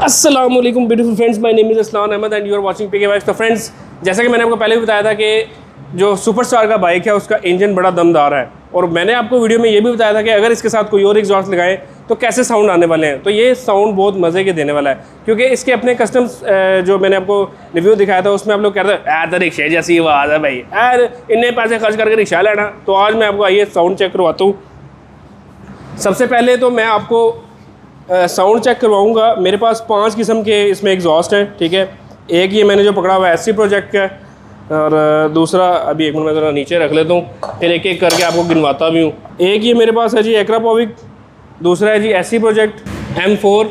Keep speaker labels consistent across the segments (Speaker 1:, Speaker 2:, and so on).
Speaker 1: अस्सलाम वालेकुम beautiful friends, my name is Aslan Ahmed and you are watching PK bikes. तो friends, जैसा कि मैंने आपको पहले भी बताया था कि जो सुपरस्टार का बाइक है उसका इंजन बड़ा दमदार है, और मैंने आपको वीडियो में ये भी बताया था कि अगर इसके साथ कोई और एग्जॉस्ट लगाएं तो कैसे साउंड आने वाले हैं। तो ये साउंड बहुत मज़े के देने वाला है, क्योंकि इसके अपने कस्टम्स जो मैंने आपको रिव्यू दिखाया था उसमें आप लोग कहते हैं तो रिक्शे जैसी आवाज़ है भाई, इतने पैसे खर्च करके रिक्शा लेना। तो आज मैं आपको आइए साउंड चेक करवाता हूँ। सबसे पहले तो मैं आपको साउंड चेक करवाऊंगा। मेरे पास 5 किस्म के इसमें एग्जॉस्ट हैं, ठीक है। एक ये मैंने जो पकड़ा हुआ है एससी प्रोजेक्ट का, और दूसरा अभी एक मिनट में ज़रा नीचे रख लेता हूँ, फिर एक एक करके आपको गिनवाता भी हूँ। एक ये मेरे पास है जी एक्रापोविक, दूसरा है जी एससी प्रोजेक्ट M4,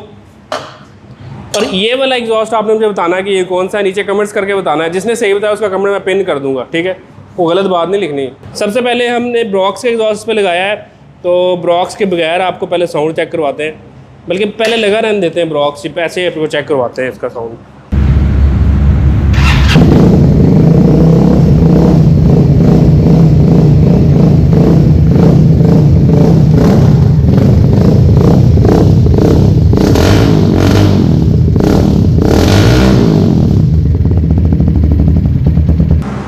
Speaker 1: और ये वाला एग्जॉस्ट आपने मुझे बताना है कि ये कौन सा है, नीचे कमेंट्स करके बताना है। जिसने सही बताया उसका कमेंट मैं पिन कर दूँगा, ठीक है, वो गलत बात नहीं लिखनी। सबसे पहले हमने ब्रॉक्स के एग्जॉस्ट पे लगाया है, तो ब्रॉक्स के बगैर आपको पहले साउंड चेक करवाते हैं, बल्कि पहले लगा रहने देते हैं ब्रॉक्स, ऐसे आपको चेक करवाते हैं इसका साउंड।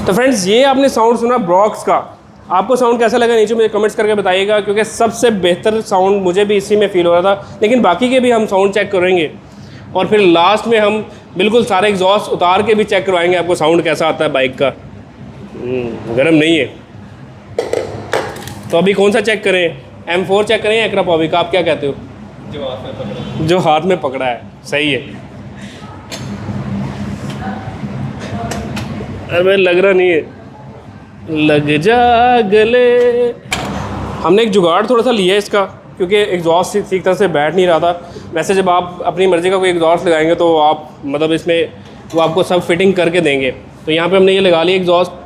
Speaker 1: तो फ्रेंड्स, ये आपने साउंड सुना ब्रॉक्स का। आपको साउंड कैसा लगा नीचे मुझे कमेंट्स करके बताइएगा, क्योंकि सबसे बेहतर साउंड मुझे भी इसी में फील हो रहा था। लेकिन बाकी के भी हम साउंड चेक करेंगे, और फिर लास्ट में हम बिल्कुल सारे एग्जॉस्ट उतार के भी चेक करवाएंगे आपको साउंड कैसा आता है बाइक का। गर्म नहीं है। तो अभी कौन सा चेक करें, M4 चेक करें या एक्रापोविक, आप क्या कहते हो? जो हाथ में पकड़ा है, सही है। अरे लग रहा नहीं है, लग जा गले। हमने एक जुगाड़ थोड़ा सा लिया है इसका, क्योंकि एग्जॉस्ट ठीक तरह से बैठ नहीं रहा था। वैसे जब आप अपनी मर्ज़ी का कोई एग्जॉस्ट लगाएंगे तो आप मतलब इसमें वो आपको सब फिटिंग करके देंगे। तो यहाँ पे हमने ये लगा लिया एग्जॉस्ट।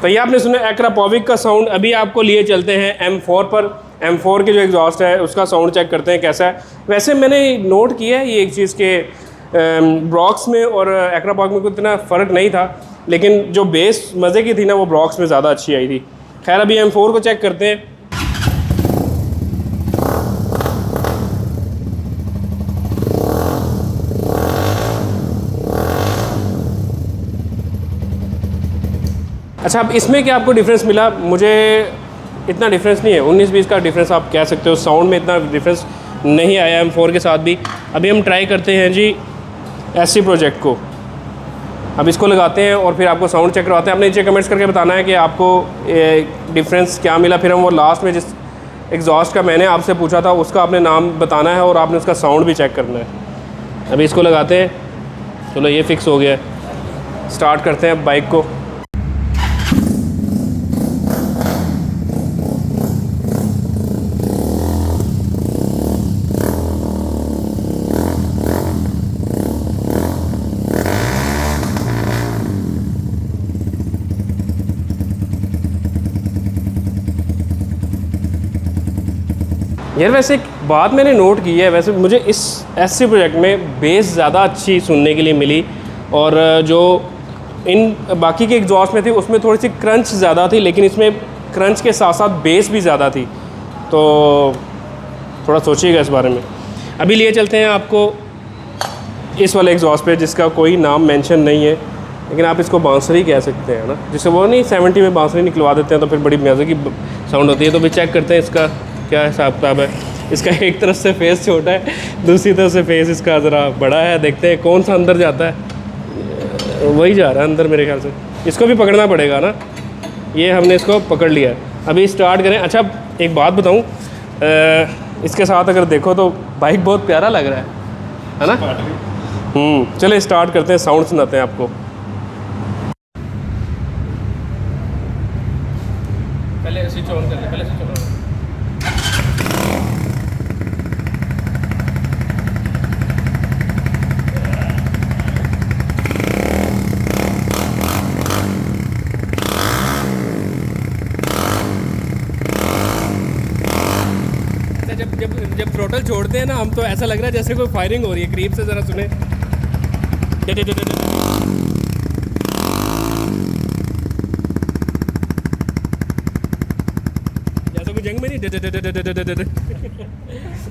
Speaker 1: तो ये आपने सुना एक्रापोविक का साउंड। अभी आपको लिए चलते हैं M4 पर। M4 के जो एग्जॉस्ट है उसका साउंड चेक करते हैं कैसा है। वैसे मैंने नोट किया है ये एक चीज़ के ब्रॉक्स में और एक्रापोविक में कुछ इतना फ़र्क नहीं था, लेकिन जो बेस मज़े की थी ना वो ब्रॉक्स में ज़्यादा अच्छी आई थी। खैर अभी M4 को चेक करते हैं। अच्छा, अब इसमें क्या आपको डिफरेंस मिला? मुझे इतना डिफरेंस नहीं है, 19-20 का डिफरेंस आप कह सकते हो। साउंड में इतना डिफरेंस नहीं आया M4 के साथ भी। अभी हम ट्राई करते हैं जी एससी प्रोजेक्ट को। अब इसको लगाते हैं और फिर आपको साउंड चेक करवाते हैं। आपने नीचे कमेंट्स करके बताना है कि आपको डिफरेंस क्या मिला। फिर हम वो लास्ट में जिस एग्जॉस्ट का मैंने आपसे पूछा था उसका आपने नाम बताना है और आपने उसका साउंड भी चेक करना है। अभी इसको लगाते हैं। चलो ये फिक्स हो गया है। स्टार्ट करते हैं बाइक को। यार वैसे एक बात मैंने नोट की है, वैसे मुझे इस एससी प्रोजेक्ट में बेस ज़्यादा अच्छी सुनने के लिए मिली, और जो इन बाकी के एग्जॉस्ट में थी उसमें थोड़ी सी क्रंच ज़्यादा थी, लेकिन इसमें क्रंच के साथ साथ बेस भी ज़्यादा थी। तो थोड़ा सोचिएगा इस बारे में। अभी लिए चलते हैं आपको इस वाले एग्जॉस्ट पे जिसका कोई नाम मेंशन नहीं है, लेकिन आप इसको बांसुरी कह सकते हैं ना, जिससे वो नहीं 70 में बांसुरी निकलवा देते हैं तो फिर बड़ी मज़े की साउंड होती है। तो भी चेक करते हैं इसका क्या हिसाब किताब है। इसका एक तरफ से फेस छोटा है, दूसरी तरफ से फेस इसका ज़रा बड़ा है। देखते हैं कौन सा अंदर जाता है। वही जा रहा है अंदर मेरे ख्याल से। इसको भी पकड़ना पड़ेगा ना, ये हमने इसको पकड़ लिया है। अभी स्टार्ट करें। अच्छा एक बात बताऊं, इसके साथ अगर देखो तो बाइक बहुत प्यारा लग रहा है ना। चलिए स्टार्ट करते हैं, साउंड सुनाते हैं आपको। पहले स्विच ऑन कर ले, पहले स्विच ऑन। जब थ्रोटल छोड़ दौड़ते हैं ना हम, तो ऐसा लग रहा है जैसे कोई फायरिंग हो रही है। करीब से ज़रा सुने, जैसे कोई जंग में नहीं।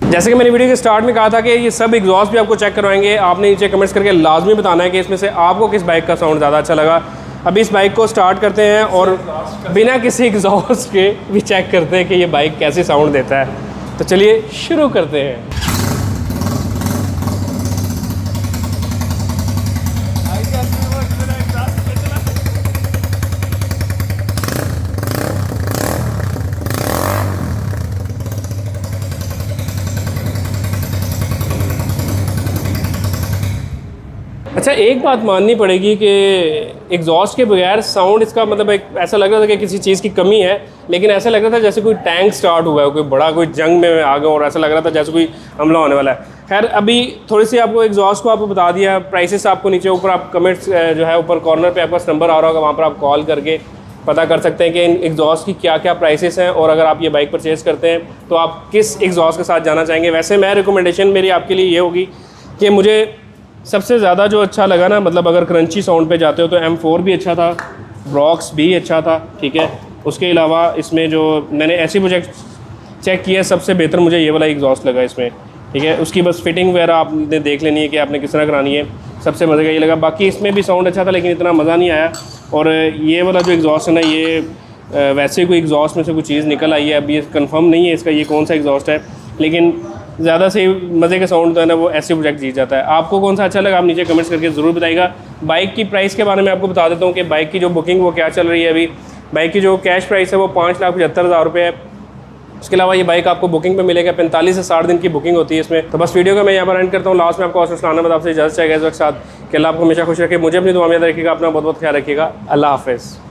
Speaker 1: जैसे कि मैंने वीडियो के स्टार्ट में कहा था कि ये सब एग्जॉस्ट भी आपको चेक करवाएंगे। आपने नीचे कमेंट्स करके लाजमी बताना है कि इसमें से आपको किस बाइक का साउंड ज़्यादा अच्छा लगा। अभी इस बाइक को स्टार्ट करते हैं और बिना किसी एग्जॉस्ट के भी चेक करते हैं कि ये बाइक कैसे साउंड देता है। तो चलिए शुरू करते हैं। अच्छा, एक बात माननी पड़ेगी कि एग्जॉस्ट के बगैर साउंड इसका मतलब एक ऐसा लग रहा था कि किसी चीज़ की कमी है, लेकिन ऐसा लग रहा था जैसे कोई टैंक स्टार्ट हुआ है, कोई बड़ा कोई जंग में आ गया और ऐसा लग रहा था जैसे कोई हमला होने वाला है। खैर, अभी थोड़ी सी आपको एग्जॉस्ट को आपको बता दिया। प्राइसेस आपको नीचे ऊपर आप कमेंट्स जो है ऊपर कॉर्नर पे आपका नंबर आ रहा होगा, वहाँ पर आप कॉल करके पता कर सकते हैं कि इन एग्जॉस्ट की क्या क्या प्राइसेस हैं, और अगर आप ये बाइक परचेज़ करते हैं तो आप किस एग्जॉस्ट के साथ जाना चाहेंगे। वैसे मैं रिकमेंडेशन मेरी आपके लिए ये होगी कि मुझे सबसे ज़्यादा जो अच्छा लगा ना, मतलब अगर क्रंची साउंड पे जाते हो तो M4 भी अच्छा था, ब्रॉक्स भी अच्छा था, ठीक है। उसके अलावा इसमें जो मैंने ऐसी प्रोजेक्ट चेक किया, सबसे बेहतर मुझे ये वाला एग्जॉस्ट लगा इसमें, ठीक है। उसकी बस फिटिंग वगैरह आपने देख लेनी है कि आपने किस तरह करानी है, सबसे मज़े का ये लगा। बाकी इसमें भी साउंड अच्छा था लेकिन इतना मज़ा नहीं आया। और ये वाला जो एग्जॉस्ट है ना, ये वैसे कोई एग्जॉस्ट में से कोई चीज़ निकल आई है, अभी ये कन्फर्म नहीं है इसका ये कौन सा एग्जॉस्ट है, लेकिन ज़्यादा से मज़े का साउंड तो है ना वो ऐसे प्रोजेक्ट जीत जाता है। आपको कौन सा अच्छा लगा आप नीचे कमेंट्स करके ज़रूर बताइएगा। बाइक की प्राइस के बारे में आपको बता देता हूँ कि बाइक की जो बुकिंग वो क्या चल रही है अभी। बाइक की जो कैश प्राइस है वो 5,75,000 रुपये है। उसके अलावा ये बाइक आपको बुकिंग पे मिलेगा, 45 से 60 दिन की बुकिंग होती है इसमें। तो बस वीडियो का मैं यहाँ पर एंड करता हूँ। लास्ट में आपको इस्लामाबाद आपसे इजाज़त चाहिए इस वक्त साथ कि अल्लाह आपको हमेशा खुश रखे, मुझे अपनी दुआ में याद रखिएगा, अपना बहुत बहुत ख्याल रखिएगा। अल्लाह हाफ़िज़।